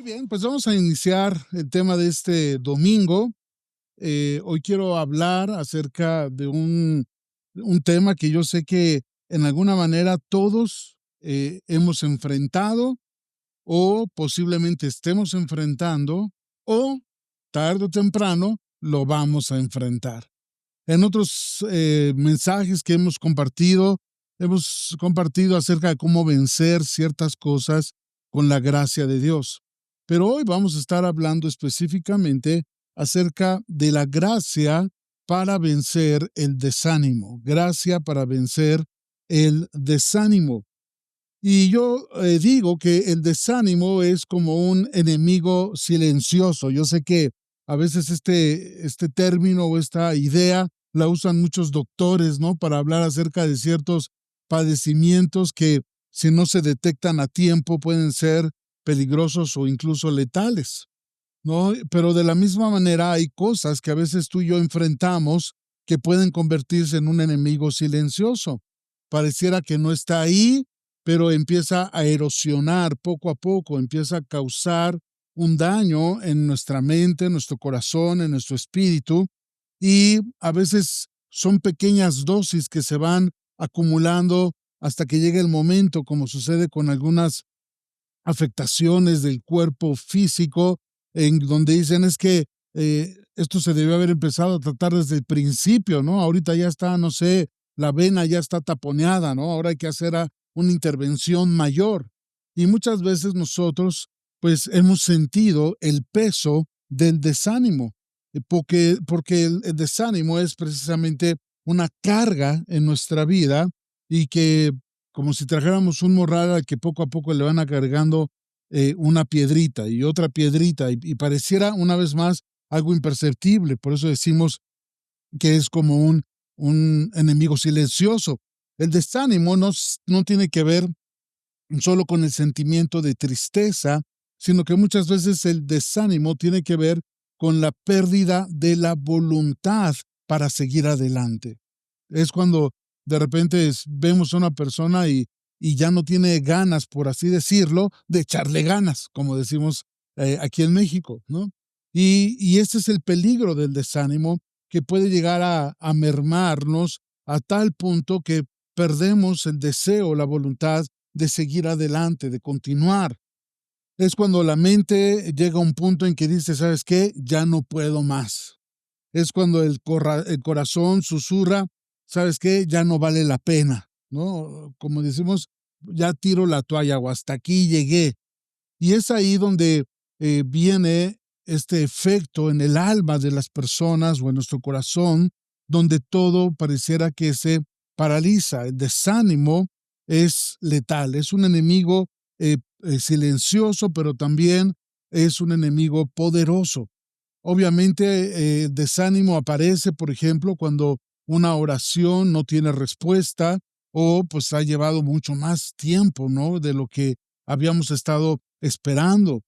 Muy bien, pues vamos a iniciar el tema de este domingo. Hoy quiero hablar acerca de un tema que yo sé que en alguna manera todos hemos enfrentado o posiblemente estemos enfrentando o tarde o temprano lo vamos a enfrentar. En otros mensajes que hemos compartido acerca de cómo vencer ciertas cosas con la gracia de Dios. Pero hoy vamos a estar hablando específicamente acerca de la gracia para vencer el desánimo. Gracia para vencer el desánimo. Y yo digo que el desánimo es como un enemigo silencioso. Yo sé que a veces este término o esta idea la usan muchos doctores, ¿no? Para hablar acerca de ciertos padecimientos que si no se detectan a tiempo pueden ser peligrosos o incluso letales, ¿no? Pero de la misma manera hay cosas que a veces tú y yo enfrentamos que pueden convertirse en un enemigo silencioso. Pareciera que no está ahí, pero empieza a erosionar poco a poco, empieza a causar un daño en nuestra mente, en nuestro corazón, en nuestro espíritu, y a veces son pequeñas dosis que se van acumulando hasta que llegue el momento, como sucede con algunas afectaciones del cuerpo físico, en donde dicen es que esto se debió haber empezado a tratar desde el principio, ¿no? Ahorita ya está, no sé, la vena ya está taponeada, ¿no? Ahora hay que hacer una intervención mayor. Y muchas veces nosotros, pues, hemos sentido el peso del desánimo, porque el desánimo es precisamente una carga en nuestra vida y que como si trajéramos un morral al que poco a poco le van agregando una piedrita y otra piedrita y pareciera una vez más algo imperceptible. Por eso decimos que es como un enemigo silencioso. El desánimo no tiene que ver solo con el sentimiento de tristeza, sino que muchas veces el desánimo tiene que ver con la pérdida de la voluntad para seguir adelante. Es cuando de repente vemos a una persona y ya no tiene ganas, por así decirlo, de echarle ganas, como decimos aquí en México, ¿no? Y este es el peligro del desánimo que puede llegar a mermarnos a tal punto que perdemos el deseo, la voluntad de seguir adelante, de continuar. Es cuando la mente llega a un punto en que dice, ¿sabes qué? Ya no puedo más. Es cuando el corazón susurra, ¿sabes qué? Ya no vale la pena, ¿no? Como decimos, ya tiro la toalla o hasta aquí llegué. Y es ahí donde viene este efecto en el alma de las personas o en nuestro corazón, donde todo pareciera que se paraliza. El desánimo es letal, es un enemigo silencioso, pero también es un enemigo poderoso. Obviamente, el desánimo aparece, por ejemplo, cuando una oración no tiene respuesta o pues ha llevado mucho más tiempo, ¿no? De lo que habíamos estado esperando.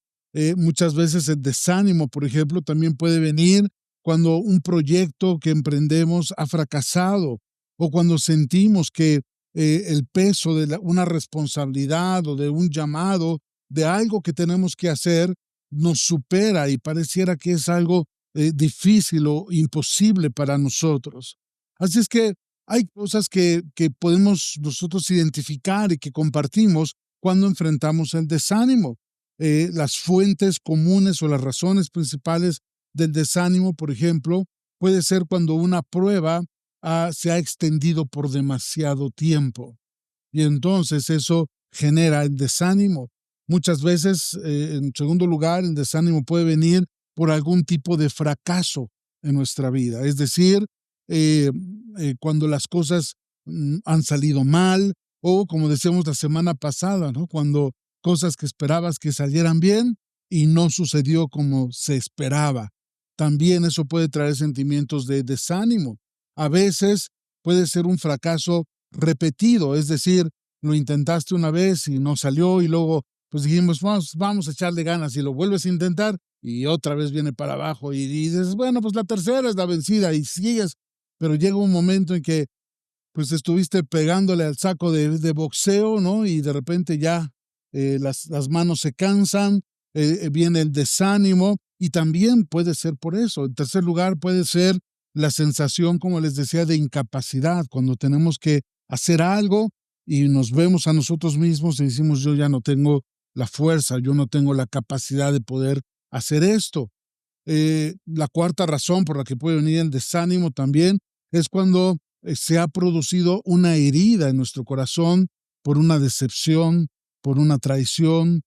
Muchas veces el desánimo, por ejemplo, también puede venir cuando un proyecto que emprendemos ha fracasado o cuando sentimos que el peso de una responsabilidad o de un llamado, de algo que tenemos que hacer, nos supera y pareciera que es algo difícil o imposible para nosotros. Así es que hay cosas que podemos nosotros identificar y que compartimos cuando enfrentamos el desánimo. Las fuentes comunes o las razones principales del desánimo, por ejemplo, puede ser cuando una prueba se ha extendido por demasiado tiempo. Y entonces eso genera el desánimo. Muchas veces, en segundo lugar, el desánimo puede venir por algún tipo de fracaso en nuestra vida. Es decir, eh, cuando las cosas han salido mal o, como decíamos la semana pasada, ¿no? Cuando cosas que esperabas que salieran bien y no sucedió como se esperaba. También eso puede traer sentimientos de desánimo. A veces puede ser un fracaso repetido, es decir, lo intentaste una vez y no salió y luego pues dijimos, vamos a echarle ganas y lo vuelves a intentar y otra vez viene para abajo y dices, bueno, pues la tercera es la vencida y sigues, pero llega un momento en que pues estuviste pegándole al saco de boxeo, ¿no? Y de repente ya las manos se cansan, viene el desánimo y también puede ser por eso. En tercer lugar, puede ser la sensación, como les decía, de incapacidad, cuando tenemos que hacer algo y nos vemos a nosotros mismos y decimos, yo ya no tengo la fuerza, yo no tengo la capacidad de poder hacer esto. La cuarta razón por la que puede venir el desánimo también es cuando se ha producido una herida en nuestro corazón por una decepción, por una traición.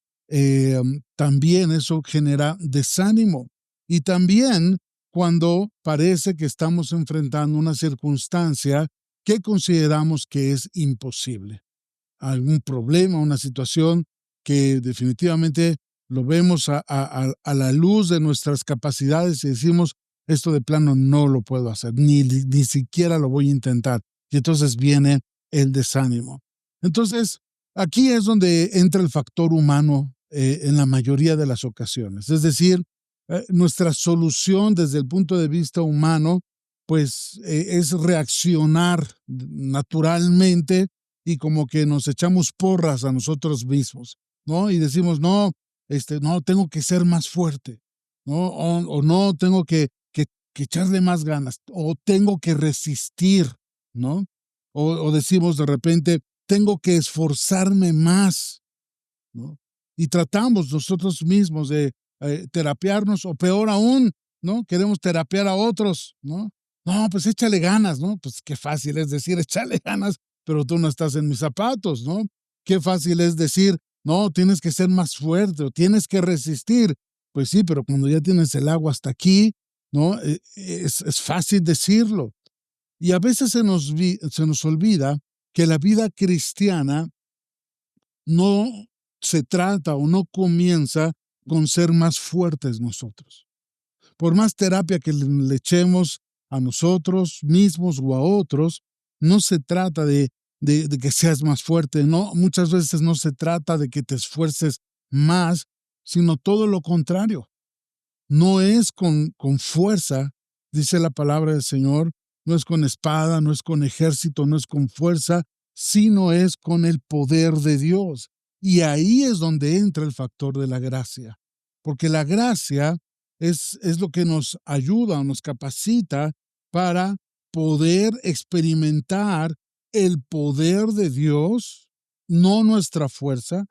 También eso genera desánimo. Y también cuando parece que estamos enfrentando una circunstancia que consideramos que es imposible, algún problema, una situación que definitivamente lo vemos a la luz de nuestras capacidades y decimos, esto de plano no lo puedo hacer, ni siquiera lo voy a intentar. Y entonces viene el desánimo. Entonces, aquí es donde entra el factor humano en la mayoría de las ocasiones. Es decir, nuestra solución desde el punto de vista humano, pues es reaccionar naturalmente y como que nos echamos porras a nosotros mismos, ¿no? Y decimos, no, no, tengo que ser más fuerte, ¿no? O no, tengo que echarle más ganas, o tengo que resistir, ¿no? O decimos de repente, tengo que esforzarme más, ¿no? Y tratamos nosotros mismos de terapiarnos, o peor aún, ¿no? Queremos terapiar a otros, ¿no? No, pues échale ganas, ¿no? Pues qué fácil es decir, échale ganas, pero tú no estás en mis zapatos, ¿no? Qué fácil es decir, no, tienes que ser más fuerte o tienes que resistir. Pues sí, pero cuando ya tienes el agua hasta aquí, ¿no? Es fácil decirlo. Y a veces se nos olvida que la vida cristiana no se trata o no comienza con ser más fuertes nosotros. Por más terapia que le echemos a nosotros mismos o a otros, no se trata de que seas más fuerte, no, muchas veces no se trata de que te esfuerces más, sino todo lo contrario. No es con fuerza, dice la palabra del Señor, no es con espada, no es con ejército, no es con fuerza, sino es con el poder de Dios. Y ahí es donde entra el factor de la gracia, porque la gracia es lo que nos ayuda o nos capacita para poder experimentar el poder de Dios, no nuestra fuerza,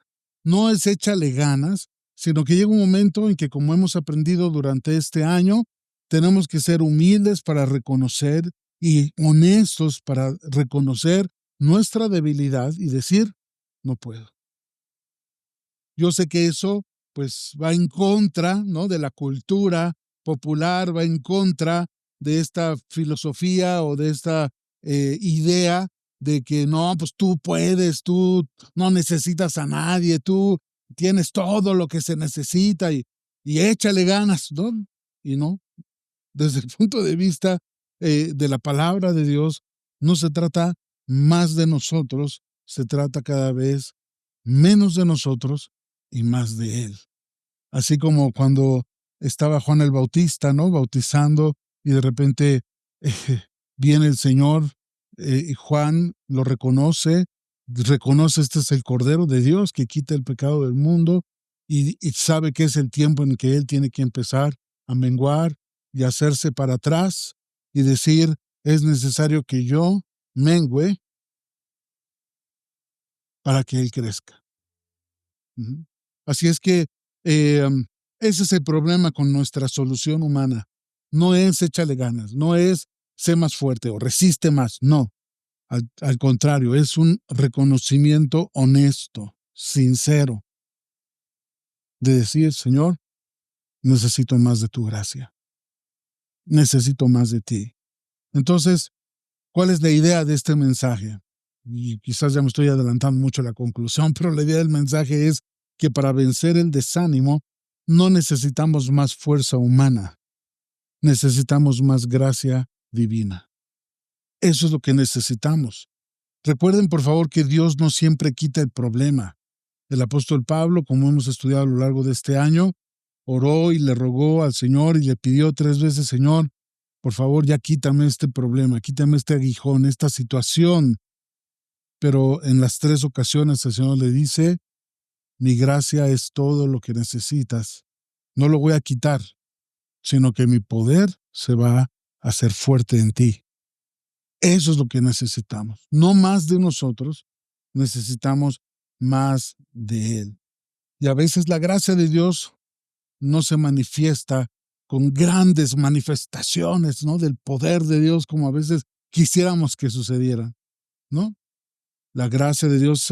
no es échale ganas, sino que llega un momento en que, como hemos aprendido durante este año, tenemos que ser humildes para reconocer y honestos para reconocer nuestra debilidad y decir, no puedo. Yo sé que eso pues va en contra, ¿no?, de la cultura popular, va en contra de esta filosofía o de esta idea de que no, pues tú puedes, tú no necesitas a nadie, tú tienes todo lo que se necesita y échale ganas, ¿no? Y no, desde el punto de vista de la palabra de Dios, no se trata más de nosotros, se trata cada vez menos de nosotros y más de Él. Así como cuando estaba Juan el Bautista, ¿no? Bautizando y de repente viene el Señor y Juan lo reconoce este es el Cordero de Dios que quita el pecado del mundo y sabe que es el tiempo en que Él tiene que empezar a menguar y hacerse para atrás y decir, es necesario que yo mengüe para que Él crezca. Ujú. Así es que eh, ese es el problema con nuestra solución humana. No es échale ganas, no es sé más fuerte o resiste más, no. Al contrario, es un reconocimiento honesto, sincero, de decir, Señor, necesito más de tu gracia, necesito más de ti. Entonces, ¿cuál es la idea de este mensaje? Y quizás ya me estoy adelantando mucho a la conclusión, pero la idea del mensaje es que para vencer el desánimo no necesitamos más fuerza humana, necesitamos más gracia divina. Eso es lo que necesitamos. Recuerden, por favor, que Dios no siempre quita el problema. El apóstol Pablo, como hemos estudiado a lo largo de este año, oró y le rogó al Señor y le pidió 3 veces, Señor, por favor, ya quítame este problema, quítame este aguijón, esta situación. Pero en las 3 ocasiones el Señor le dice, mi gracia es todo lo que necesitas. No lo voy a quitar, sino que mi poder se va a hacer fuerte en ti. Eso es lo que necesitamos. No más de nosotros, necesitamos más de Él. Y a veces la gracia de Dios no se manifiesta con grandes manifestaciones, ¿no? Del poder de Dios como a veces quisiéramos que sucediera, ¿no? La gracia de Dios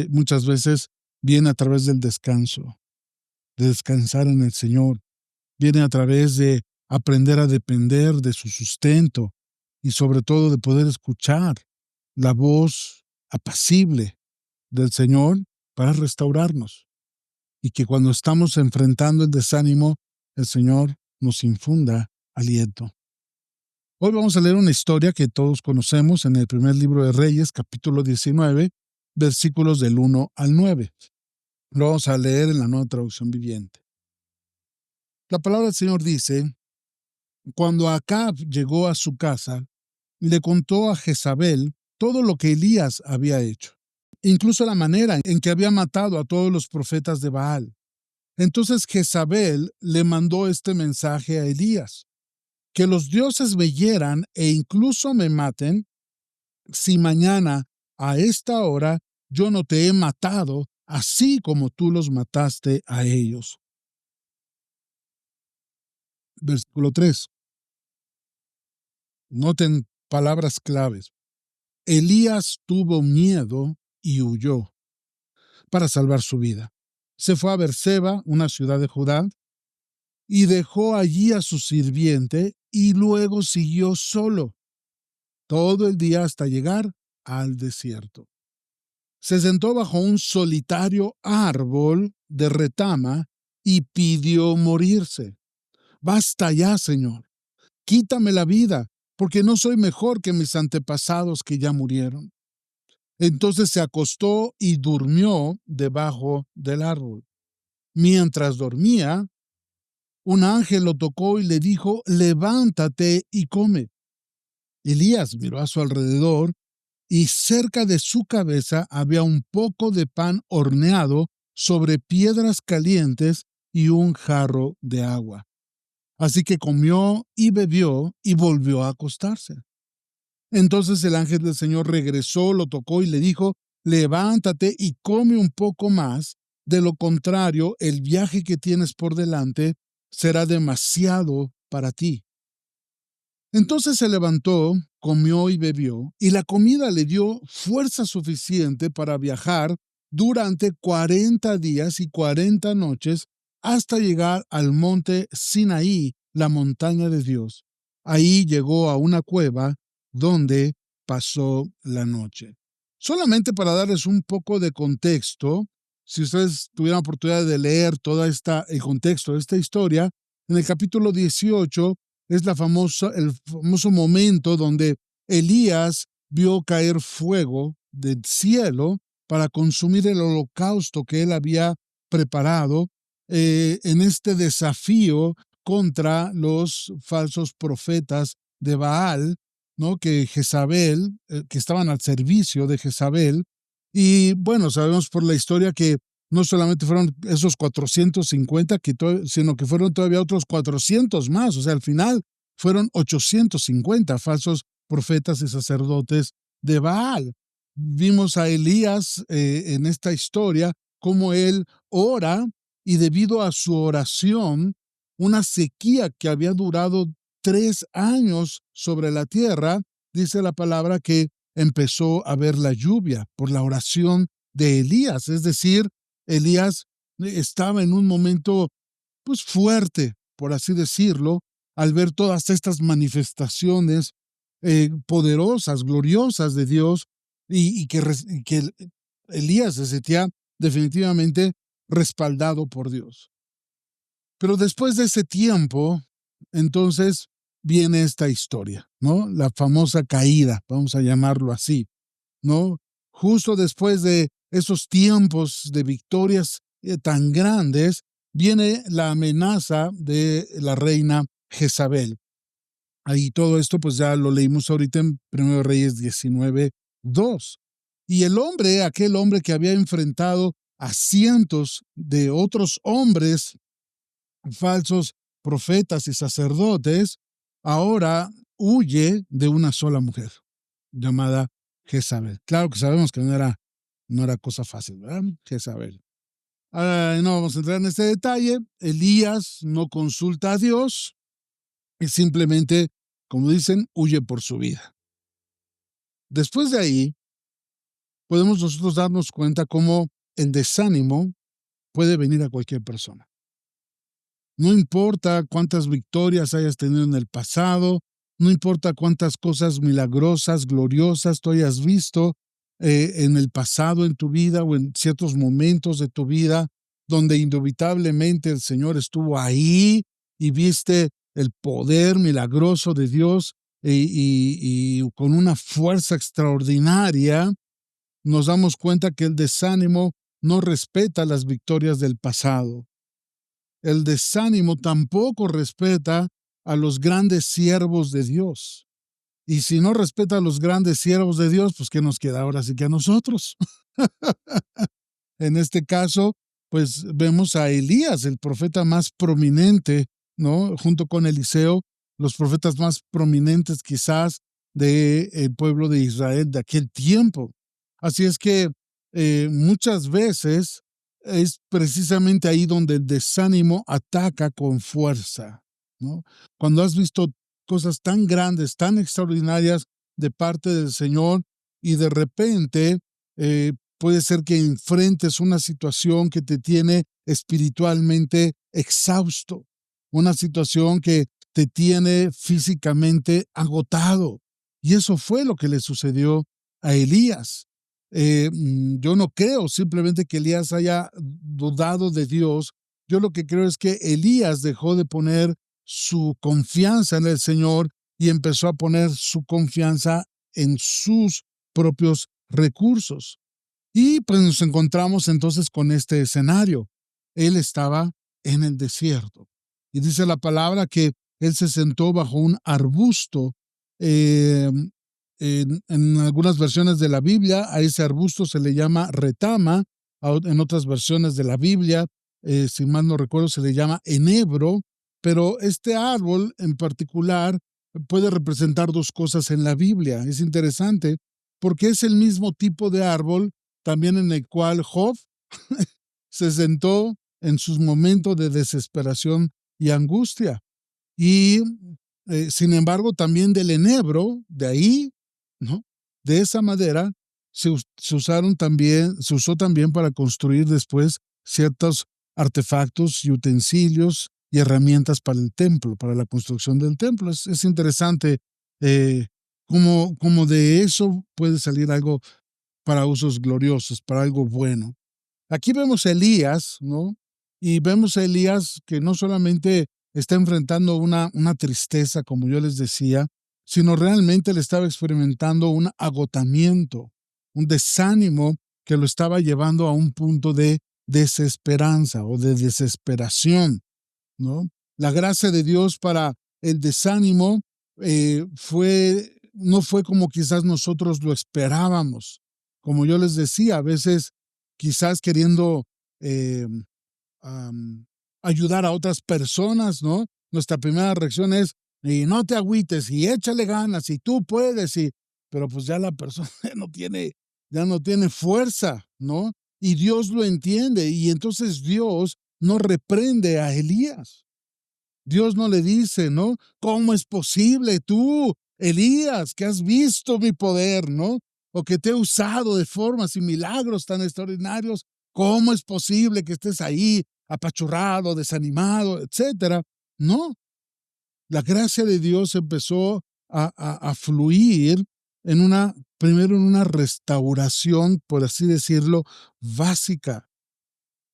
muchas veces viene a través del descanso, de descansar en el Señor. Viene a través de aprender a depender de su sustento y sobre todo de poder escuchar la voz apacible del Señor para restaurarnos. Y que cuando estamos enfrentando el desánimo, el Señor nos infunda aliento. Hoy vamos a leer una historia que todos conocemos en el primer libro de Reyes, capítulo 19, versículos del 1 al 9. Lo vamos a leer en la Nueva Traducción Viviente. La palabra del Señor dice: cuando Acab llegó a su casa, le contó a Jezabel todo lo que Elías había hecho, incluso la manera en que había matado a todos los profetas de Baal. Entonces Jezabel le mandó este mensaje a Elías: que los dioses me hieran e incluso me maten, si mañana a esta hora yo no te he matado, así como tú los mataste a ellos. Versículo 3. Noten palabras claves. Elías tuvo miedo y huyó para salvar su vida. Se fue a Berseba, una ciudad de Judá, y dejó allí a su sirviente y luego siguió solo todo el día hasta llegar al desierto. Se sentó bajo un solitario árbol de retama y pidió morirse. Basta ya, Señor, quítame la vida, porque no soy mejor que mis antepasados que ya murieron. Entonces se acostó y durmió debajo del árbol. Mientras dormía, un ángel lo tocó y le dijo: levántate y come. Elías miró a su alrededor y cerca de su cabeza había un poco de pan horneado sobre piedras calientes y un jarro de agua. Así que comió y bebió y volvió a acostarse. Entonces el ángel del Señor regresó, lo tocó y le dijo: levántate y come un poco más, de lo contrario, el viaje que tienes por delante será demasiado para ti. Entonces se levantó, comió y bebió, y la comida le dio fuerza suficiente para viajar durante 40 días y 40 noches hasta llegar al monte Sinaí, la montaña de Dios. Ahí llegó a una cueva donde pasó la noche. Solamente para darles un poco de contexto, si ustedes tuvieran oportunidad de leer el contexto de esta historia, en el capítulo 18 es el famoso momento donde Elías vio caer fuego del cielo para consumir el holocausto que él había preparado en este desafío contra los falsos profetas de Baal, ¿no? Que estaban al servicio de Jezabel. Y bueno, sabemos por la historia que no solamente fueron esos 450, sino que fueron todavía otros 400 más. O sea, al final fueron 850 falsos profetas y sacerdotes de Baal. Vimos a Elías en esta historia, cómo él ora y debido a su oración, una sequía que había durado 3 años sobre la tierra, dice la palabra que empezó a ver la lluvia por la oración de Elías. Es decir, Elías estaba en un momento pues fuerte, por así decirlo, al ver todas estas manifestaciones poderosas, gloriosas de Dios y que Elías se sentía definitivamente respaldado por Dios. Pero después de ese tiempo, entonces viene esta historia, ¿no? La famosa caída, vamos a llamarlo así, ¿no? Justo después de esos tiempos de victorias tan grandes, viene la amenaza de la reina Jezabel. Ahí todo esto, pues ya lo leímos ahorita en 1 Reyes 19:2. Y aquel hombre que había enfrentado a cientos de otros hombres, falsos profetas y sacerdotes, ahora huye de una sola mujer, llamada Jezabel. Claro que sabemos que no era cosa fácil, ¿verdad? Jezabel. No vamos a entrar en este detalle. Elías no consulta a Dios y simplemente, como dicen, huye por su vida. Después de ahí, podemos nosotros darnos cuenta cómo el desánimo puede venir a cualquier persona. No importa cuántas victorias hayas tenido en el pasado, no importa cuántas cosas milagrosas, gloriosas tú hayas visto en el pasado en tu vida o en ciertos momentos de tu vida donde indubitablemente el Señor estuvo ahí y viste el poder milagroso de Dios y con una fuerza extraordinaria, nos damos cuenta que el desánimo no respeta las victorias del pasado. El desánimo tampoco respeta a los grandes siervos de Dios. Y si no respeta a los grandes siervos de Dios, pues ¿qué nos queda ahora sí que a nosotros? En este caso, pues vemos a Elías, el profeta más prominente, ¿no? Junto con Eliseo, los profetas más prominentes quizás del pueblo de Israel de aquel tiempo. Así es que muchas veces es precisamente ahí donde el desánimo ataca con fuerza, ¿no? Cuando has visto cosas tan grandes, tan extraordinarias de parte del Señor y de repente puede ser que enfrentes una situación que te tiene espiritualmente exhausto, una situación que te tiene físicamente agotado. Y eso fue lo que le sucedió a Elías. Yo no creo simplemente que Elías haya dudado de Dios. Yo lo que creo es que Elías dejó de poner su confianza en el Señor y empezó a poner su confianza en sus propios recursos. Y pues nos encontramos entonces con este escenario. Él estaba en el desierto. Y dice la palabra que él se sentó bajo un arbusto. eh, en algunas versiones de la Biblia a ese arbusto se le llama retama, en otras versiones de la Biblia, si mal no recuerdo, se le llama enebro, pero este árbol en particular puede representar dos cosas en la Biblia. Es interesante porque es el mismo tipo de árbol también en el cual Job se sentó en sus momentos de desesperación y angustia. Y, sin embargo, también del enebro, de ahí, ¿no? De esa madera, se usó también para construir después ciertos artefactos y utensilios y herramientas para el templo, para la construcción del templo. Es interesante eh, cómo de eso puede salir algo para usos gloriosos, para algo bueno. Aquí vemos a Elías, ¿no? Y vemos a Elías que no solamente está enfrentando una tristeza, como yo les decía, sino realmente le estaba experimentando un agotamiento, un desánimo que lo estaba llevando a un punto de desesperanza o de desesperación, ¿no? La gracia de Dios para el desánimo no fue como quizás nosotros lo esperábamos. Como yo les decía, a veces quizás queriendo eh, am, ayudar a otras personas, ¿no? Nuestra primera reacción es, y no te agüites, y échale ganas, y tú puedes, pero pues ya la persona ya no tiene fuerza, ¿no? Y Dios lo entiende, y entonces Dios no reprende a Elías. Dios no le dice, ¿no? ¿Cómo es posible tú, Elías, que has visto mi poder, ¿no? O que te he usado de formas y milagros tan extraordinarios? ¿Cómo es posible que estés ahí apachurrado, desanimado, etcétera? No, la gracia de Dios empezó a fluir primero en una restauración, por así decirlo, básica.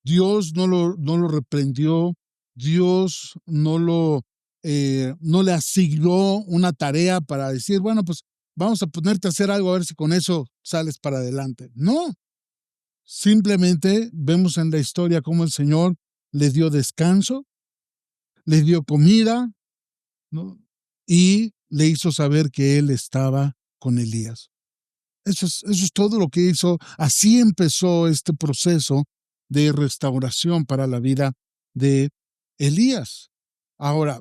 Dios no lo reprendió, Dios no le asignó una tarea para decir, bueno, pues vamos a ponerte a hacer algo a ver si con eso sales para adelante. No, simplemente vemos en la historia cómo el Señor le dio descanso, le dio comida, ¿no? Y le hizo saber que Él estaba con Elías. Eso es todo lo que hizo. Así empezó este proceso de restauración para la vida de Elías. Ahora,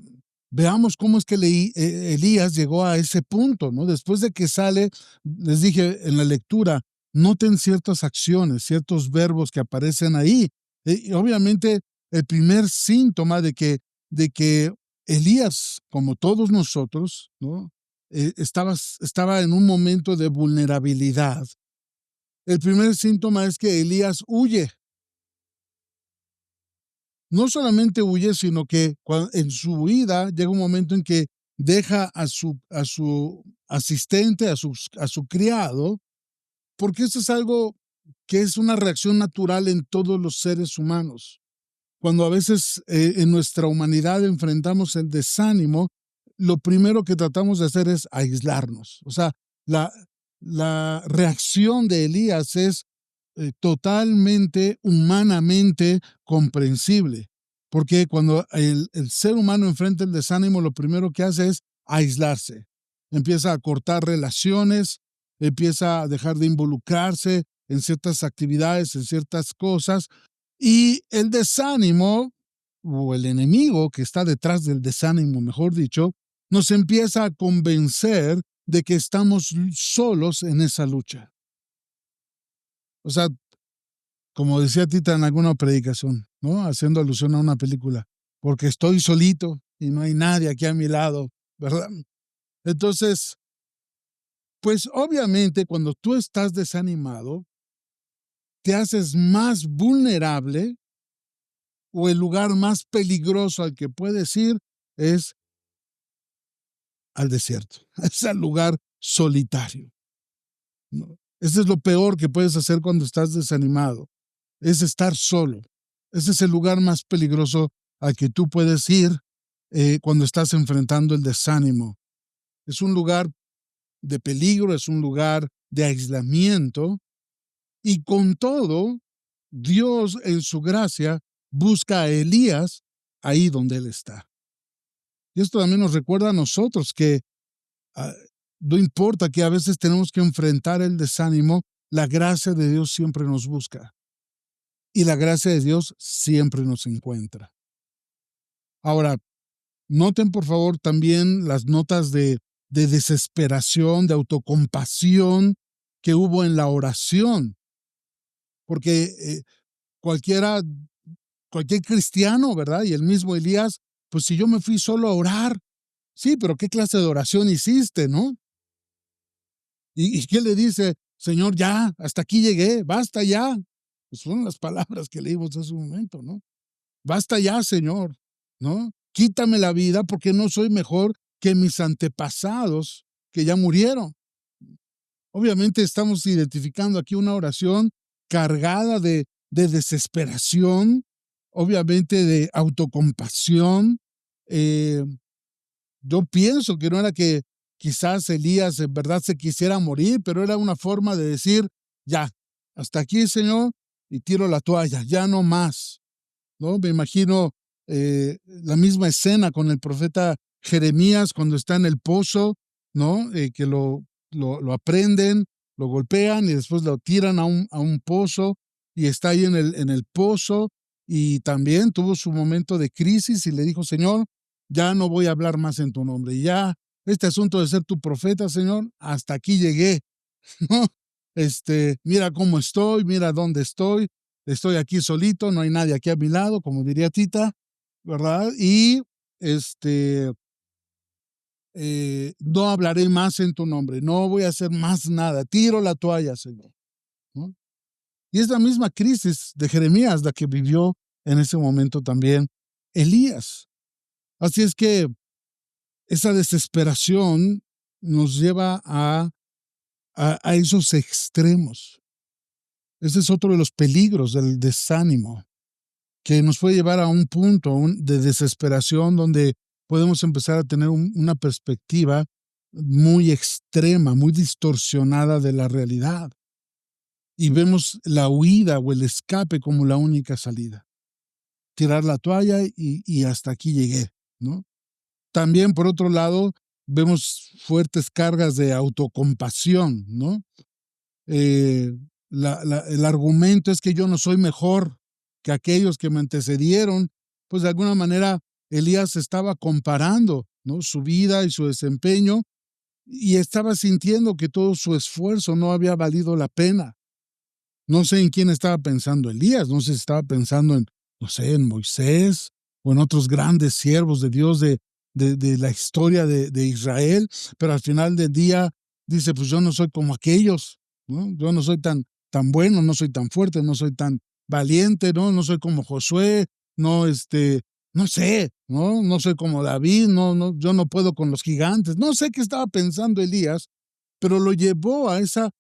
veamos cómo es que Elías llegó a ese punto, ¿no? Después de que sale, les dije en la lectura, noten ciertas acciones, ciertos verbos que aparecen ahí. Y obviamente el primer síntoma de que Elías, como todos nosotros, ¿no? Estaba en un momento de vulnerabilidad. El primer síntoma es que Elías huye. No solamente huye, sino que en su huida llega un momento en que deja a su asistente, a su criado, porque eso es algo que es una reacción natural en todos los seres humanos. Cuando a veces en nuestra humanidad enfrentamos el desánimo, lo primero que tratamos de hacer es aislarnos. O sea, la, la reacción de Elías es totalmente humanamente comprensible, porque cuando el ser humano enfrenta el desánimo, lo primero que hace es aislarse. Empieza a cortar relaciones, empieza a dejar de involucrarse en ciertas actividades, en ciertas cosas, y el desánimo, o el enemigo que está detrás del desánimo, mejor dicho, nos empieza a convencer de que estamos solos en esa lucha. O sea, como decía Tita en alguna predicación, ¿no? Haciendo alusión a una película, porque estoy solito y no hay nadie aquí a mi lado, ¿verdad? Entonces, pues obviamente cuando tú estás desanimado, te haces más vulnerable, o el lugar más peligroso al que puedes ir es al desierto, es al lugar solitario, ¿no? Ese es lo peor que puedes hacer cuando estás desanimado, es estar solo. Ese es el lugar más peligroso al que tú puedes ir cuando estás enfrentando el desánimo. Es un lugar de peligro, es un lugar de aislamiento, y con todo, Dios en su gracia busca a Elías ahí donde él está. Y esto también nos recuerda a nosotros que ah, no importa que a veces tenemos que enfrentar el desánimo, la gracia de Dios siempre nos busca y la gracia de Dios siempre nos encuentra. Ahora, noten por favor también las notas de desesperación, de autocompasión que hubo en la oración, porque cualquiera, cualquier cristiano, ¿verdad? Y el mismo Elías, pues si yo me fui solo a orar, sí, pero ¿qué clase de oración hiciste, no? ¿Y qué le dice? Señor, ya, hasta aquí llegué, basta ya. Pues son las palabras que leímos hace un momento, ¿no? Basta ya, Señor, ¿no? Quítame la vida porque no soy mejor que mis antepasados que ya murieron. Obviamente estamos identificando aquí una oración cargada de desesperación, obviamente de autocompasión. Eh, yo pienso que no era que quizás Elías en verdad se quisiera morir, pero era una forma de decir, ya, hasta aquí, Señor, y tiro la toalla, ya no más, ¿no? Me imagino la misma escena con el profeta Jeremías cuando está en el pozo, ¿no? Que lo aprenden, lo golpean y después lo tiran a un pozo y está ahí en el pozo, y también tuvo su momento de crisis y le dijo, Señor, ya no voy a hablar más en tu nombre, ya este asunto de ser tu profeta, Señor, hasta aquí llegué, ¿no? Mira cómo estoy, mira dónde estoy aquí solito, no hay nadie aquí a mi lado, como diría Tita, ¿verdad? Y no hablaré más en tu nombre, no voy a hacer más nada, tiro la toalla, Señor, ¿no? Y es la misma crisis de Jeremías la que vivió en ese momento también Elías. Así es que esa desesperación nos lleva a esos extremos. Ese es otro de los peligros del desánimo, que nos puede llevar a un punto de desesperación donde podemos empezar a tener una perspectiva muy extrema, muy distorsionada de la realidad. Y vemos la huida o el escape como la única salida. Tirar la toalla y hasta aquí llegué, ¿no? También, por otro lado, vemos fuertes cargas de autocompasión, ¿no? El argumento es que yo no soy mejor, que aquellos que me antecedieron, pues de alguna manera Elías estaba comparando, ¿no?, su vida y su desempeño, y estaba sintiendo que todo su esfuerzo no había valido la pena. No sé en quién estaba pensando Elías, no sé si estaba pensando en, no sé, en Moisés o en otros grandes siervos de Dios de la historia de Israel, pero al final del día dice, pues yo no soy como aquellos, ¿no? Yo no soy tan bueno, no soy tan fuerte, no soy tan valiente, ¿no? No soy como Josué, no, no sé, ¿no? No soy como David, yo no puedo con los gigantes. No sé qué estaba pensando Elías, pero lo llevó a esa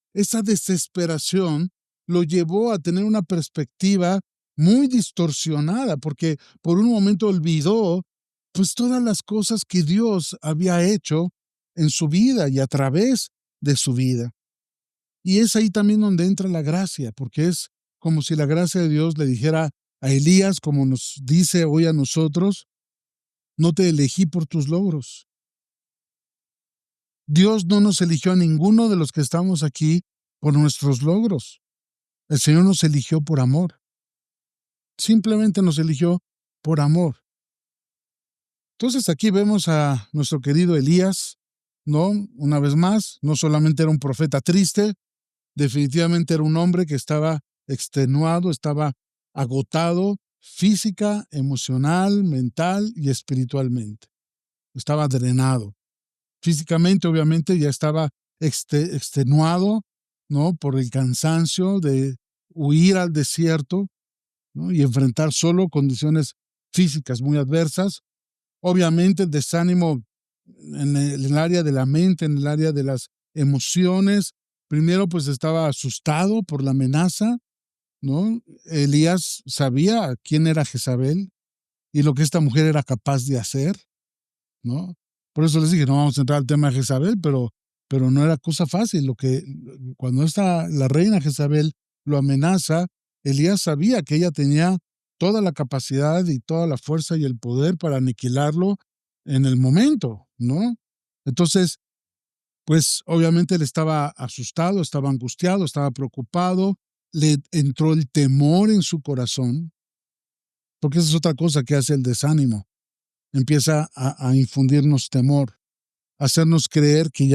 desesperación, lo llevó a tener una perspectiva muy distorsionada, porque por un momento olvidó, pues, todas las cosas que Dios había hecho en su vida y a través de su vida. Y es ahí también donde entra la gracia, porque es como si la gracia de Dios le dijera a Elías, como nos dice hoy a nosotros: "No te elegí por tus logros". Dios no nos eligió a ninguno de los que estamos aquí por nuestros logros. El Señor nos eligió por amor. Simplemente nos eligió por amor. Entonces aquí vemos a nuestro querido Elías, ¿no? Una vez más, no solamente era un profeta triste, definitivamente era un hombre que estaba extenuado, estaba agotado física, emocional, mental y espiritualmente. Estaba drenado. Físicamente, obviamente, ya estaba extenuado, ¿no? Por el cansancio de huir al desierto, ¿no?, y enfrentar solo condiciones físicas muy adversas. Obviamente, el desánimo en el área de la mente, en el área de las emociones. Primero, pues estaba asustado por la amenaza, ¿no? Elías sabía quién era Jezabel y lo que esta mujer era capaz de hacer, ¿no? Por eso les dije, no vamos a entrar al tema de Jezabel, pero no era cosa fácil. Cuando la reina Jezabel lo amenaza, Elías sabía que ella tenía toda la capacidad y toda la fuerza y el poder para aniquilarlo en el momento, ¿no? Entonces, pues obviamente él estaba asustado, estaba angustiado, estaba preocupado, le entró el temor en su corazón, porque esa es otra cosa que hace el desánimo. Empieza a infundirnos temor, hacernos creer que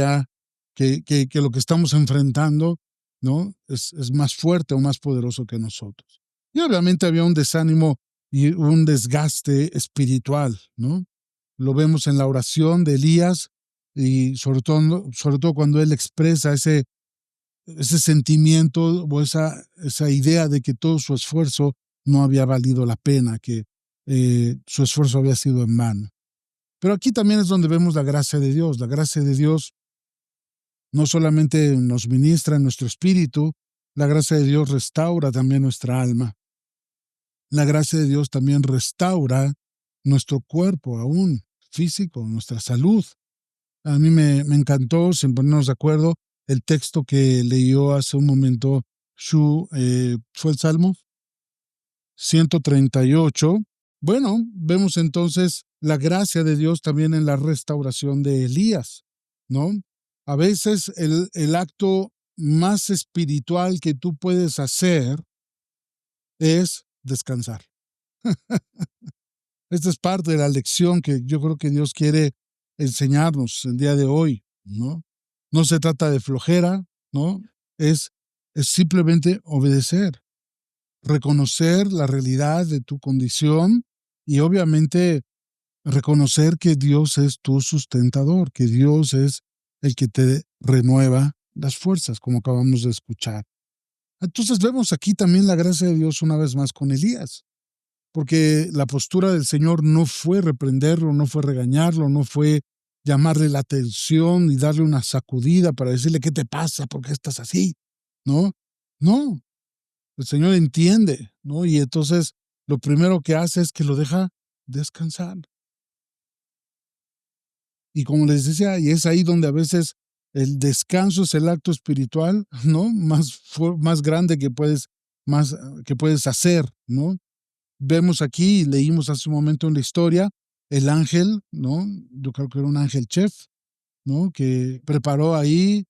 lo que estamos enfrentando, ¿no?, es más fuerte o más poderoso que nosotros. Y obviamente había un desánimo y un desgaste espiritual, ¿no? Lo vemos en la oración de Elías y sobre todo cuando él expresa ese sentimiento o esa idea de que todo su esfuerzo no había valido la pena, que su esfuerzo había sido en vano. Pero aquí también es donde vemos la gracia de Dios. La gracia de Dios no solamente nos ministra en nuestro espíritu, la gracia de Dios restaura también nuestra alma. La gracia de Dios también restaura nuestro cuerpo aún físico, nuestra salud. A mí me encantó, sin ponernos de acuerdo, el texto que leyó hace un momento Shu, fue el Salmo 138. Bueno, vemos entonces la gracia de Dios también en la restauración de Elías, ¿no? A veces el acto más espiritual que tú puedes hacer es descansar. Esta es parte de la lección que yo creo que Dios quiere enseñarnos el día de hoy, ¿no? No se trata de flojera, ¿no? Es, es simplemente obedecer, reconocer la realidad de tu condición y obviamente reconocer que Dios es tu sustentador, que Dios es el que te renueva las fuerzas, como acabamos de escuchar. Entonces vemos aquí también la gracia de Dios una vez más con Elías, porque la postura del Señor no fue reprenderlo, no fue regañarlo, no fue llamarle la atención y darle una sacudida para decirle, ¿qué te pasa? ¿Por qué estás así? ¿No? No, el Señor entiende, ¿no? Y entonces lo primero que hace es que lo deja descansar. Y como les decía, y es ahí donde a veces el descanso es el acto espiritual, ¿no? Más grande que puedes hacer, ¿no? Vemos aquí, leímos hace un momento en la historia, el ángel, ¿no? Yo creo que era un ángel chef, ¿no? Que preparó ahí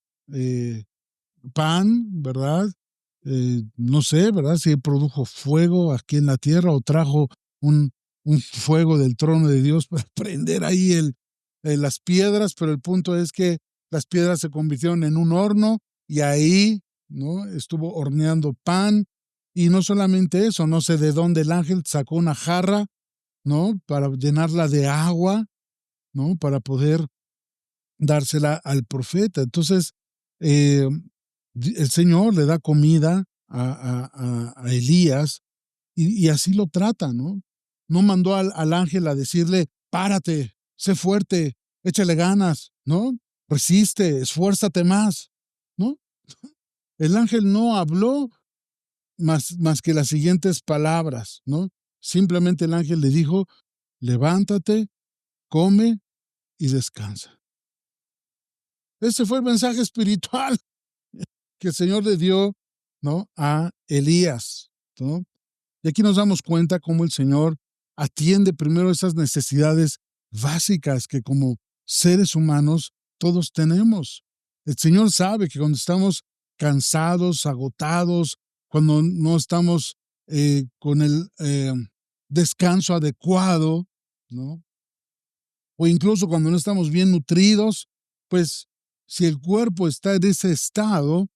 pan, ¿verdad? no sé, ¿verdad? Si produjo fuego aquí en la tierra o trajo un, un fuego del trono de Dios para prender ahí las piedras, pero el punto es que las piedras se convirtieron en un horno y ahí, ¿no? Estuvo horneando pan. Y no solamente eso, no sé de dónde el ángel sacó una jarra, ¿no? Para llenarla de agua, ¿no? Para poder dársela al profeta. Entonces, eh, el Señor le da comida a Elías y así lo trata, ¿no? No mandó al ángel a decirle, párate, sé fuerte, échale ganas, ¿no? Resiste, esfuérzate más, ¿no? El ángel no habló más que las siguientes palabras, ¿no? Simplemente el ángel le dijo, levántate, come y descansa. Ese fue el mensaje espiritual que el Señor le dio, ¿no? A Elías, ¿no? Y aquí nos damos cuenta cómo el Señor atiende primero esas necesidades básicas que como seres humanos todos tenemos. El Señor sabe que cuando estamos cansados, agotados, cuando no estamos con el descanso adecuado, ¿no? O incluso cuando no estamos bien nutridos, pues si el cuerpo está en ese estado,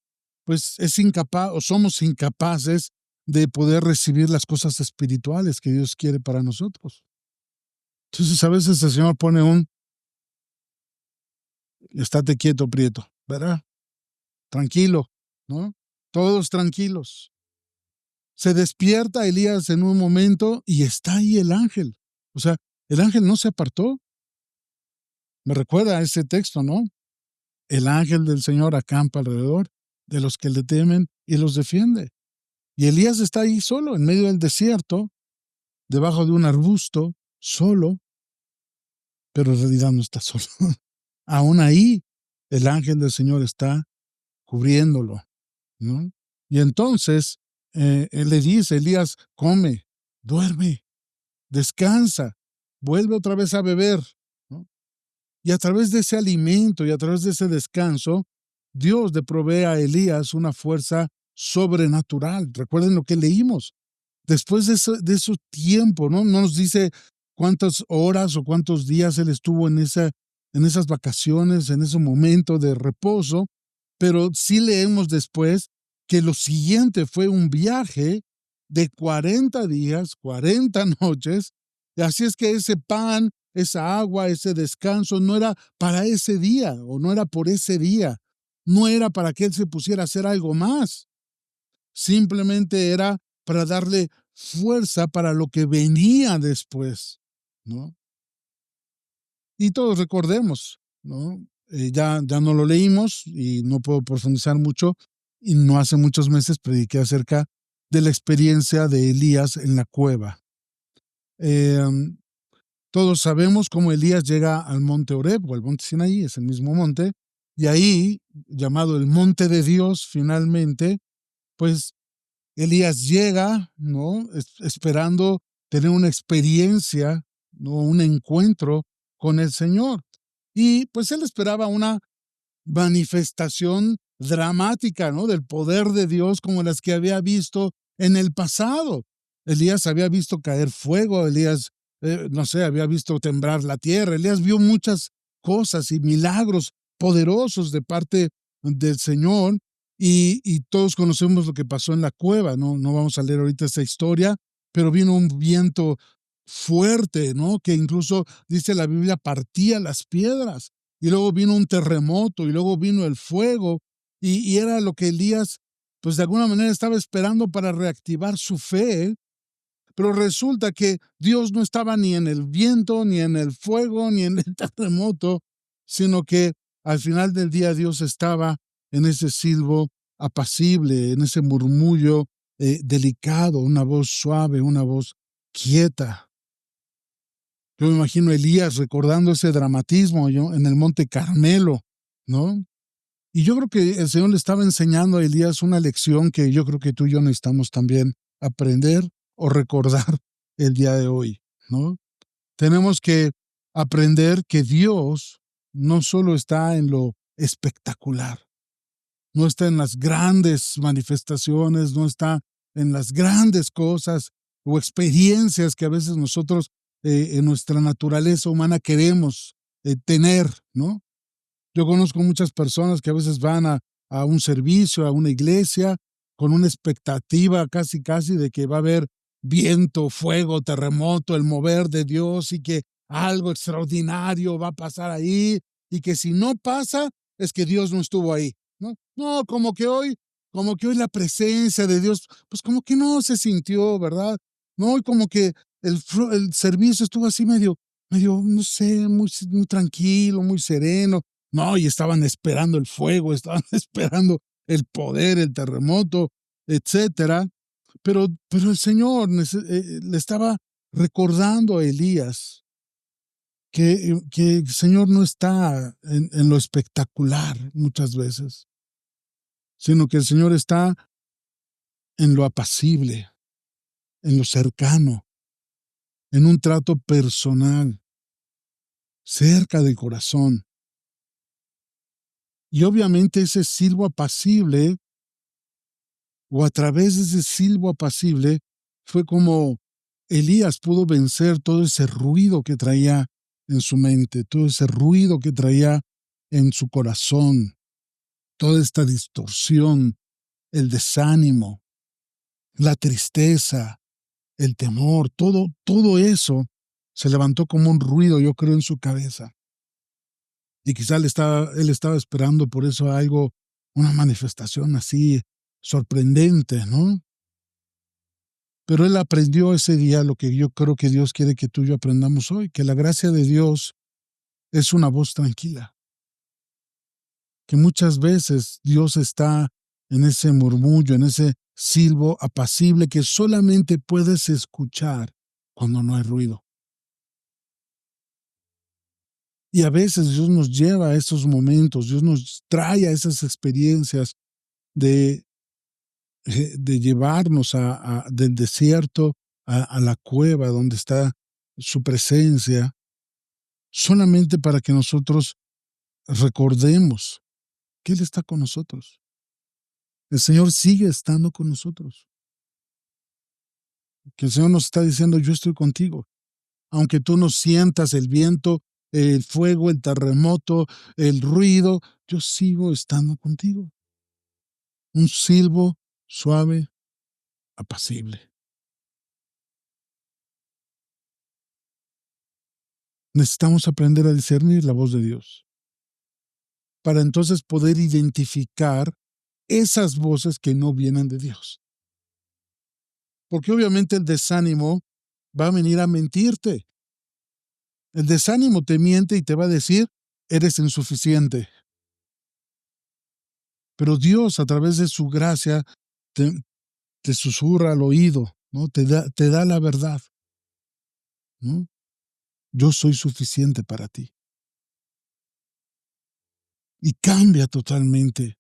pues es incapaz o somos incapaces de poder recibir las cosas espirituales que Dios quiere para nosotros. Entonces a veces el Señor pone estate quieto, Prieto, ¿verdad? Tranquilo, ¿no? Todos tranquilos. Se despierta Elías en un momento y está ahí el ángel. O sea, el ángel no se apartó. Me recuerda a ese texto, ¿no? El ángel del Señor acampa alrededor de los que le temen y los defiende. Y Elías está ahí solo, en medio del desierto, debajo de un arbusto, solo, pero en realidad no está solo. Aún ahí, el ángel del Señor está cubriéndolo, ¿no? Y entonces, él le dice, Elías, come, duerme, descansa, vuelve otra vez a beber, ¿no? Y a través de ese alimento y a través de ese descanso, Dios le provee a Elías una fuerza sobrenatural. Recuerden lo que leímos. Después de su tiempo, ¿no? No nos dice cuántas horas o cuántos días él estuvo en esas vacaciones, en ese momento de reposo, pero sí leemos después que lo siguiente fue un viaje de 40 días, 40 noches, y así es que ese pan, esa agua, ese descanso no era para ese día o no era por ese día, no era para que él se pusiera a hacer algo más, simplemente era para darle fuerza para lo que venía después, ¿no? Y todos recordemos, ¿no? Ya no lo leímos y no puedo profundizar mucho, y no hace muchos meses prediqué acerca de la experiencia de Elías en la cueva. Eh, todos sabemos cómo Elías llega al monte Oreb o al monte Sinaí, es el mismo monte, y ahí, llamado el monte de Dios, finalmente, pues Elías llega, ¿no? Esperando tener una experiencia, ¿no? Un encuentro con el Señor. Y pues él esperaba una manifestación dramática, ¿no? Del poder de Dios como las que había visto en el pasado. Elías había visto caer fuego, Elías, no sé, había visto temblar la tierra, Elías vio muchas cosas y milagros poderosos de parte del Señor y todos conocemos lo que pasó en la cueva, ¿no? No vamos a leer ahorita esa historia, pero vino un viento fuerte, ¿no? Que incluso, dice la Biblia, partía las piedras y luego vino un terremoto, y luego vino el fuego, y era lo que Elías, pues de alguna manera estaba esperando para reactivar su fe, pero resulta que Dios no estaba ni en el viento, ni en el fuego, ni en el terremoto, sino que al final del día Dios estaba en ese silbo apacible, en ese murmullo delicado, una voz suave, una voz quieta. Yo me imagino a Elías recordando ese dramatismo en el Monte Carmelo, ¿no? Y yo creo que el Señor le estaba enseñando a Elías una lección que yo creo que tú y yo necesitamos también aprender o recordar el día de hoy, ¿no? Tenemos que aprender que Dios no solo está en lo espectacular, no está en las grandes manifestaciones, no está en las grandes cosas o experiencias que a veces nosotros en nuestra naturaleza humana queremos tener, ¿no? Yo conozco muchas personas que a veces van a un servicio, a una iglesia, con una expectativa casi, casi de que va a haber viento, fuego, terremoto, el mover de Dios y que algo extraordinario va a pasar ahí y que si no pasa es que Dios no estuvo ahí, ¿no? No, como que hoy la presencia de Dios, pues como que no se sintió, ¿verdad? No, y como que el servicio estuvo así medio, no sé, muy tranquilo, muy sereno. No, y estaban esperando el fuego, estaban esperando el poder, el terremoto, etcétera. Pero el Señor le estaba recordando a Elías que el Señor no está en lo espectacular muchas veces, sino que el Señor está en lo apacible, en lo cercano, en un trato personal, cerca del corazón. Y obviamente ese silbo apacible o a través de ese silbo apacible fue como Elías pudo vencer todo ese ruido que traía en su mente, todo ese ruido que traía en su corazón, toda esta distorsión, el desánimo, la tristeza, el temor, todo eso se levantó como un ruido, yo creo, en su cabeza. Y quizá él estaba esperando por eso algo, una manifestación así sorprendente, ¿no? Pero él aprendió ese día lo que yo creo que Dios quiere que tú y yo aprendamos hoy, que la gracia de Dios es una voz tranquila, que muchas veces Dios está en ese murmullo, en ese silbo apacible que solamente puedes escuchar cuando no hay ruido. Y a veces Dios nos lleva a esos momentos, Dios nos trae a esas experiencias de, de llevarnos del desierto a la cueva donde está su presencia solamente para que nosotros recordemos que Él está con nosotros. El Señor sigue estando con nosotros. Que el Señor nos está diciendo, yo estoy contigo. Aunque tú no sientas el viento, el fuego, el terremoto, el ruido, yo sigo estando contigo. Un silbo suave, apacible. Necesitamos aprender a discernir la voz de Dios para entonces poder identificar esas voces que no vienen de Dios. Porque obviamente el desánimo va a venir a mentirte. El desánimo te miente y te va a decir, eres insuficiente. Pero Dios, a través de su gracia, te, te susurra al oído, ¿no? Te da la verdad, ¿no? Yo soy suficiente para ti. Y cambia totalmente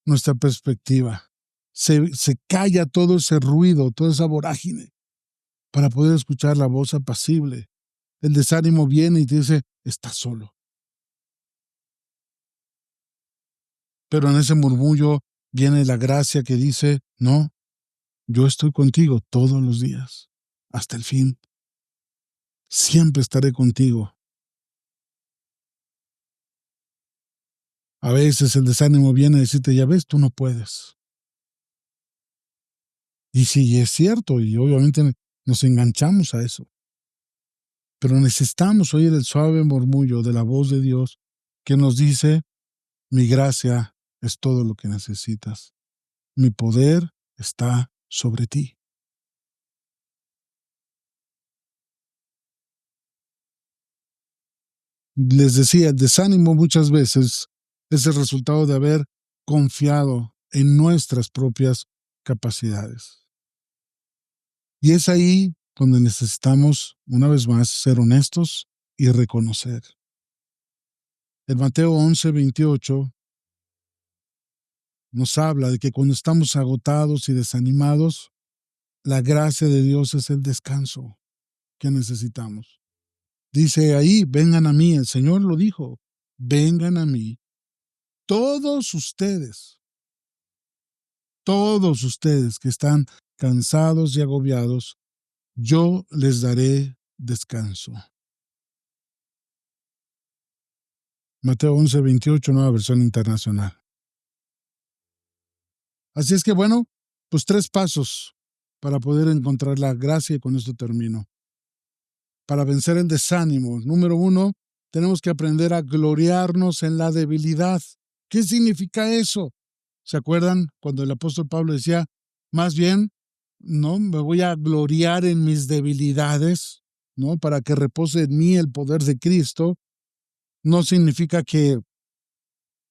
nuestra perspectiva. Se calla todo ese ruido, toda esa vorágine, para poder escuchar la voz apacible. El desánimo viene y te dice, estás solo. Pero en ese murmullo viene la gracia que dice, no, yo estoy contigo todos los días, hasta el fin. Siempre estaré contigo. A veces el desánimo viene a decirte, ya ves, tú no puedes. Y sí, es cierto, y obviamente nos enganchamos a eso. Pero necesitamos oír el suave murmullo de la voz de Dios que nos dice, mi gracia es todo lo que necesitas. Mi poder está sobre ti. Les decía, el desánimo muchas veces es el resultado de haber confiado en nuestras propias capacidades. Y es ahí donde necesitamos, una vez más, ser honestos y reconocer. En Mateo 11:28 nos habla de que cuando estamos agotados y desanimados, la gracia de Dios es el descanso que necesitamos. Dice ahí, vengan a mí, el Señor lo dijo, vengan a mí, todos ustedes. todos ustedes que están cansados y agobiados, yo les daré descanso. Mateo 11:28, nueva versión internacional. Así es que bueno, pues 3 pasos para poder encontrar la gracia y con esto termino. Para vencer el desánimo. Número 1, tenemos que aprender a gloriarnos en la debilidad. ¿Qué significa eso? ¿Se acuerdan cuando el apóstol Pablo decía, más bien, no, me voy a gloriar en mis debilidades, ¿no? Para que repose en mí el poder de Cristo? No significa que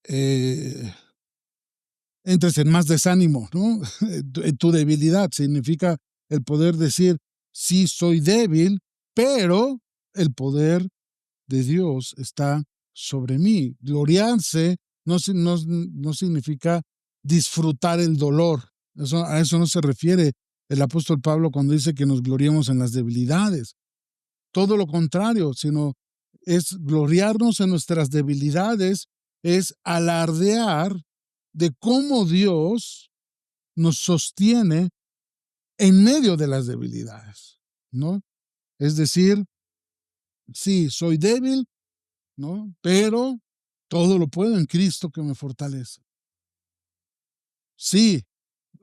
eh, entres en más desánimo, ¿no? En tu debilidad significa el poder decir, sí soy débil, pero el poder de Dios está sobre mí. Gloriarse no significa disfrutar el dolor. A eso no se refiere el apóstol Pablo cuando dice que nos gloriemos en las debilidades. Todo lo contrario, sino es gloriarnos en nuestras debilidades, es alardear de cómo Dios nos sostiene en medio de las debilidades, ¿no? Es decir, sí, soy débil, ¿no? Pero todo lo puedo en Cristo que me fortalece. Sí,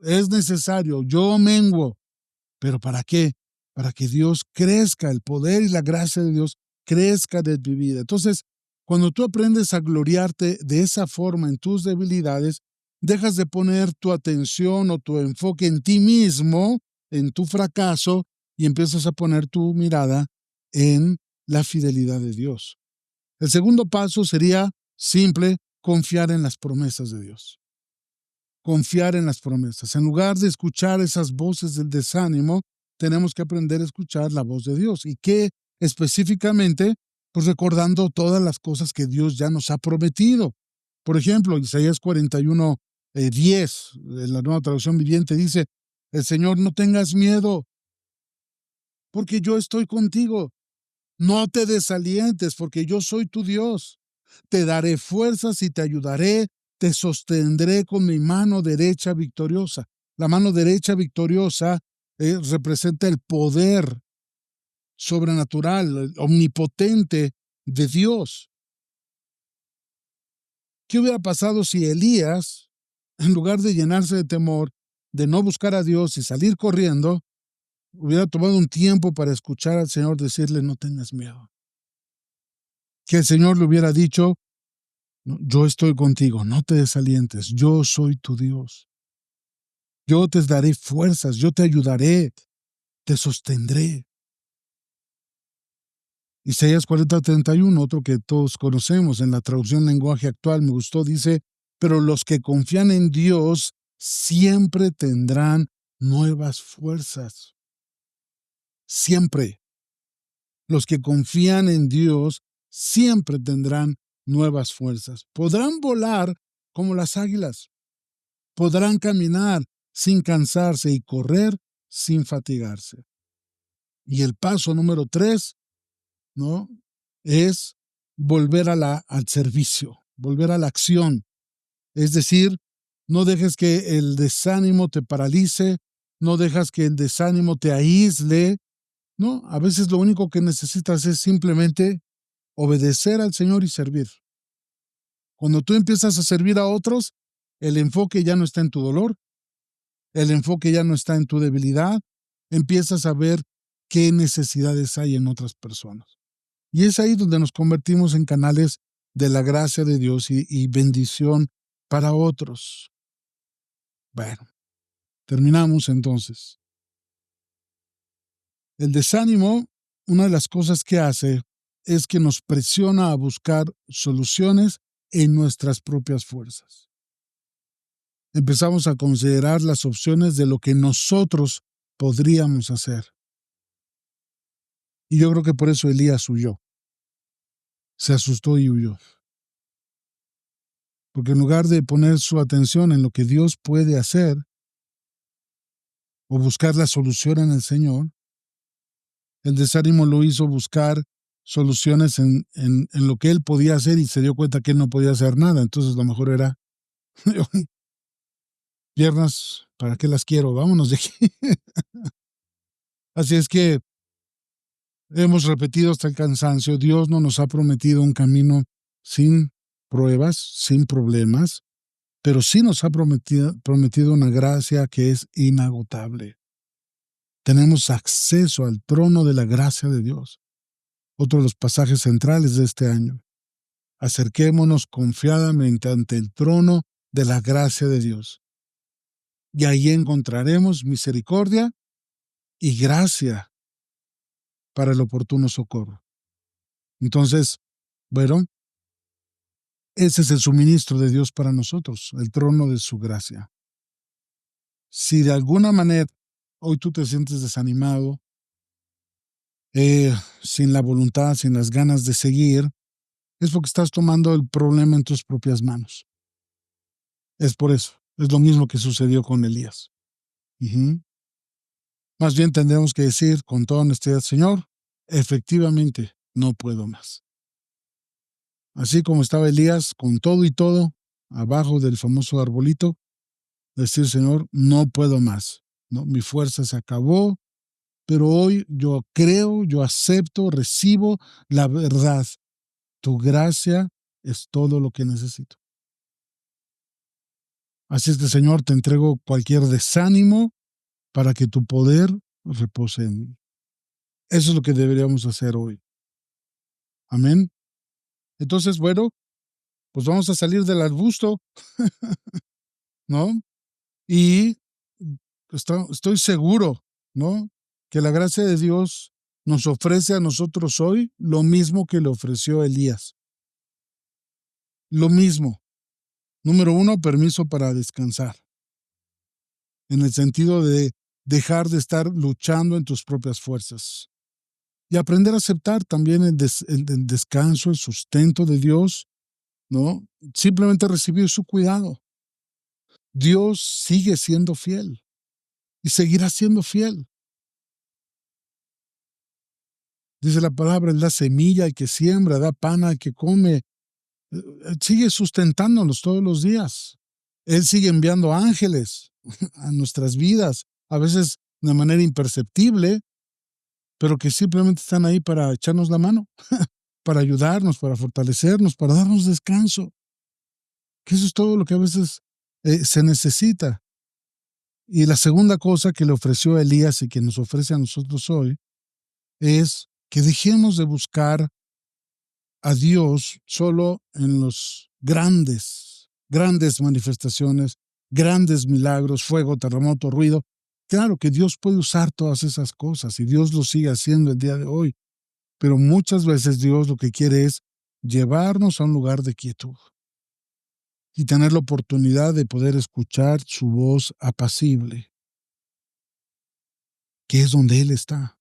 es necesario, yo menguo, pero ¿para qué? Para que Dios crezca, el poder y la gracia de Dios crezca de mi vida. Entonces, cuando tú aprendes a gloriarte de esa forma en tus debilidades, dejas de poner tu atención o tu enfoque en ti mismo, en tu fracaso, y empiezas a poner tu mirada en la fidelidad de Dios. El segundo paso sería simple, confiar en las promesas de Dios. Confiar en las promesas. En lugar de escuchar esas voces del desánimo, tenemos que aprender a escuchar la voz de Dios. ¿Y qué específicamente? Pues recordando todas las cosas que Dios ya nos ha prometido. Por ejemplo, Isaías 41, 10, en la Nueva Traducción Viviente, dice, el Señor, no tengas miedo, porque yo estoy contigo. No te desalientes, porque yo soy tu Dios. Te daré fuerzas y te ayudaré, te sostendré con mi mano derecha victoriosa. La mano derecha victoriosa representa el poder sobrenatural, omnipotente de Dios. ¿Qué hubiera pasado si Elías, en lugar de llenarse de temor, de no buscar a Dios y salir corriendo, hubiera tomado un tiempo para escuchar al Señor decirle, no tengas miedo? Que el Señor le hubiera dicho, yo estoy contigo, no te desalientes, yo soy tu Dios. Yo te daré fuerzas, yo te ayudaré, te sostendré. Isaías 40:31, otro que todos conocemos en la traducción lenguaje actual, me gustó, dice, pero los que confían en Dios siempre tendrán nuevas fuerzas. Siempre. Los que confían en Dios siempre tendrán nuevas fuerzas. Podrán volar como las águilas. Podrán caminar sin cansarse y correr sin fatigarse. Y el paso número 3, ¿no? Es volver al servicio, volver a la acción. Es decir, no dejes que el desánimo te paralice, no dejas que el desánimo te aísle, ¿no? A veces lo único que necesitas es simplemente obedecer al Señor y servir. Cuando tú empiezas a servir a otros, el enfoque ya no está en tu dolor, el enfoque ya no está en tu debilidad, empiezas a ver qué necesidades hay en otras personas. Y es ahí donde nos convertimos en canales de la gracia de Dios y bendición para otros. Bueno, terminamos entonces. El desánimo, una de las cosas que hace es que nos presiona a buscar soluciones en nuestras propias fuerzas. Empezamos a considerar las opciones de lo que nosotros podríamos hacer. Y yo creo que por eso Elías huyó. Se asustó y huyó. Porque en lugar de poner su atención en lo que Dios puede hacer o buscar la solución en el Señor, el desánimo lo hizo buscar soluciones en lo que él podía hacer y se dio cuenta que él no podía hacer nada. Entonces lo mejor era Piernas, ¿para qué las quiero? Vámonos de aquí. Así es que hemos repetido hasta el cansancio, Dios no nos ha prometido un camino sin pruebas, sin problemas, pero sí nos ha prometido una gracia que es inagotable. Tenemos acceso al trono de la gracia de Dios. Otro de los pasajes centrales de este año. Acerquémonos confiadamente ante el trono de la gracia de Dios. Y ahí encontraremos misericordia y gracia para el oportuno socorro. Entonces, bueno, ese es el suministro de Dios para nosotros, el trono de su gracia. Si de alguna manera hoy tú te sientes desanimado, sin la voluntad, sin las ganas de seguir, es porque estás tomando el problema en tus propias manos. Es por eso. Es lo mismo que sucedió con Elías. Ujú. Más bien tendremos que decir con toda honestidad, Señor, efectivamente no puedo más. Así como estaba Elías con todo y todo, abajo del famoso arbolito, decir, Señor, no puedo más. ¿No? Mi fuerza se acabó, pero hoy yo creo, yo acepto, recibo la verdad. Tu gracia es todo lo que necesito. Así es que, Señor, te entrego cualquier desánimo para que tu poder repose en mí. Eso es lo que deberíamos hacer hoy. Amén. Entonces, bueno, pues vamos a salir del arbusto, ¿no? Y estoy seguro, ¿no? Que la gracia de Dios nos ofrece a nosotros hoy lo mismo que le ofreció Elías. Lo mismo. Número uno, permiso para descansar. En el sentido de dejar de estar luchando en tus propias fuerzas. Y aprender a aceptar también el descanso, el sustento de Dios, ¿no? Simplemente recibir su cuidado. Dios sigue siendo fiel y seguirá siendo fiel. Dice la palabra, Él da semilla al que siembra, da pan al que come. Él sigue sustentándonos todos los días. Él sigue enviando ángeles a nuestras vidas, a veces de manera imperceptible, pero que simplemente están ahí para echarnos la mano, para ayudarnos, para fortalecernos, para darnos descanso. Que eso es todo lo que a veces se necesita. Y la segunda cosa que le ofreció a Elías y que nos ofrece a nosotros hoy es que dejemos de buscar a Dios solo en los grandes manifestaciones, grandes milagros, fuego, terremoto, ruido. Claro que Dios puede usar todas esas cosas y Dios lo sigue haciendo el día de hoy, pero muchas veces Dios lo que quiere es llevarnos a un lugar de quietud y tener la oportunidad de poder escuchar su voz apacible, que es donde Él está.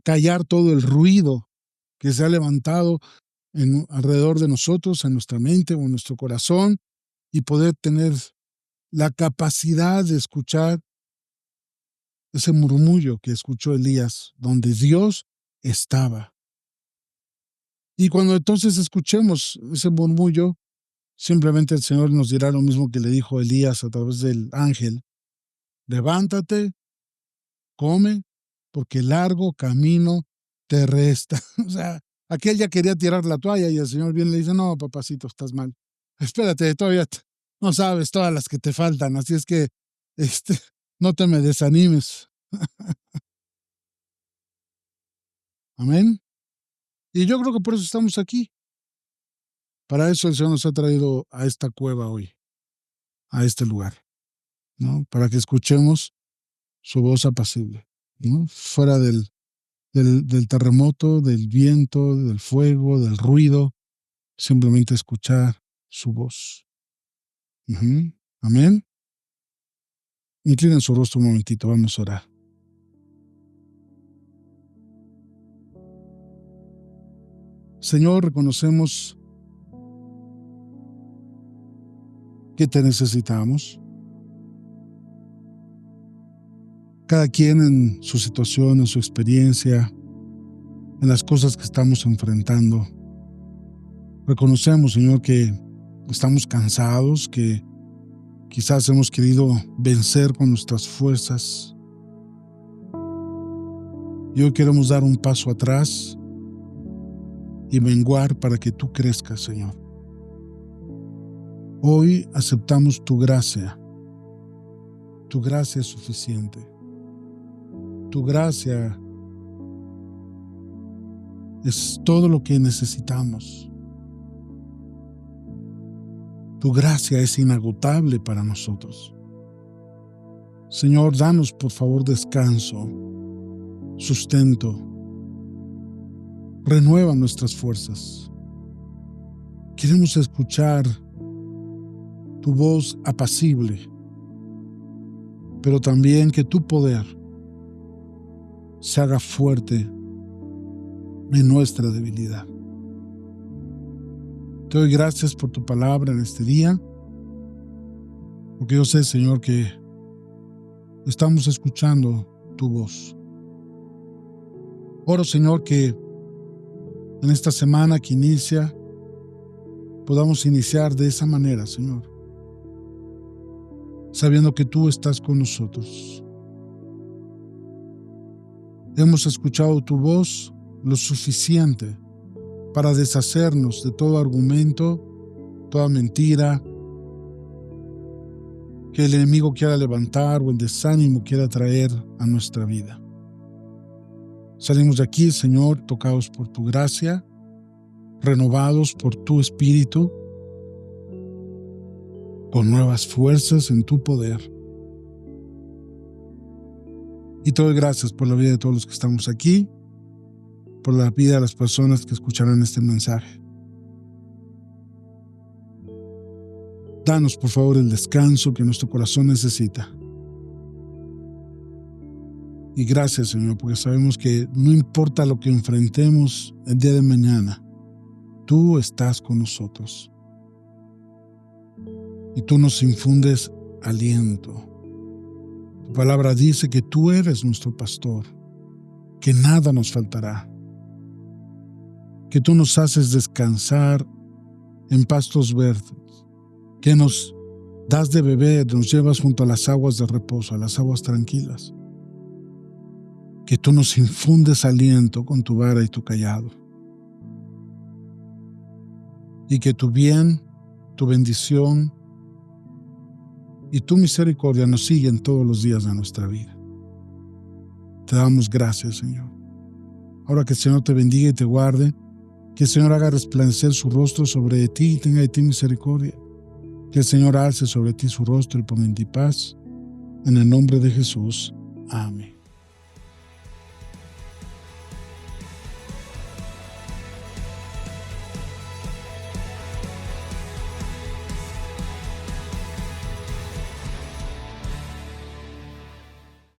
Callar todo el ruido que se ha levantado alrededor de nosotros, en nuestra mente o en nuestro corazón, y poder tener la capacidad de escuchar ese murmullo que escuchó Elías, donde Dios estaba. Y cuando entonces escuchemos ese murmullo, simplemente el Señor nos dirá lo mismo que le dijo a Elías a través del ángel: levántate, come, porque largo camino te resta. O sea, aquel ya quería tirar la toalla y el Señor viene y le dice, no, papacito, estás mal. Espérate, todavía no sabes todas las que te faltan, así es que no te me desanimes. Amén. Y yo creo que por eso estamos aquí. Para eso el Señor nos ha traído a esta cueva hoy, a este lugar, ¿no? Para que escuchemos su voz apacible, ¿no? Fuera del terremoto, del viento, del fuego, del ruido, simplemente escuchar su voz. Amén. Inclinen su rostro un momentito, vamos a orar. Señor, reconocemos que te necesitamos. Cada quien en su situación, en su experiencia, en las cosas que estamos enfrentando. Reconocemos, Señor, que estamos cansados, que Quizás hemos querido vencer con nuestras fuerzas y hoy queremos dar un paso atrás y menguar para que tú crezcas, Señor. Hoy aceptamos tu gracia. Tu gracia es suficiente. Tu gracia es todo lo que necesitamos. Tu gracia es inagotable para nosotros. Señor, danos por favor descanso, sustento. Renueva nuestras fuerzas. Queremos escuchar tu voz apacible, pero también que tu poder se haga fuerte en nuestra debilidad. Te doy gracias por tu palabra en este día, porque yo sé, Señor, que estamos escuchando tu voz. Oro, Señor, que en esta semana que inicia, podamos iniciar de esa manera, Señor, sabiendo que tú estás con nosotros. Hemos escuchado tu voz lo suficiente para deshacernos de todo argumento, toda mentira que el enemigo quiera levantar o el desánimo quiera traer a nuestra vida. Salimos de aquí, Señor, tocados por tu gracia, renovados por tu espíritu, con nuevas fuerzas en tu poder. Y te doy gracias por la vida de todos los que estamos aquí, por la vida de las personas que escucharán este mensaje. Danos, por favor, el descanso que nuestro corazón necesita. Y gracias, Señor, porque sabemos que no importa lo que enfrentemos el día de mañana, tú estás con nosotros. Y tú nos infundes aliento. Tu palabra dice que tú eres nuestro pastor, que nada nos faltará, que tú nos haces descansar en pastos verdes, que nos das de beber, nos llevas junto a las aguas de reposo, a las aguas tranquilas, que tú nos infundes aliento con tu vara y tu cayado, y que tu bien, tu bendición y tu misericordia nos siguen todos los días de nuestra vida. Te damos gracias, Señor. Ahora que el Señor te bendiga y te guarde, que el Señor haga resplandecer su rostro sobre ti y tenga de ti misericordia. Que el Señor alce sobre ti su rostro y ponga en ti paz. En el nombre de Jesús. Amén.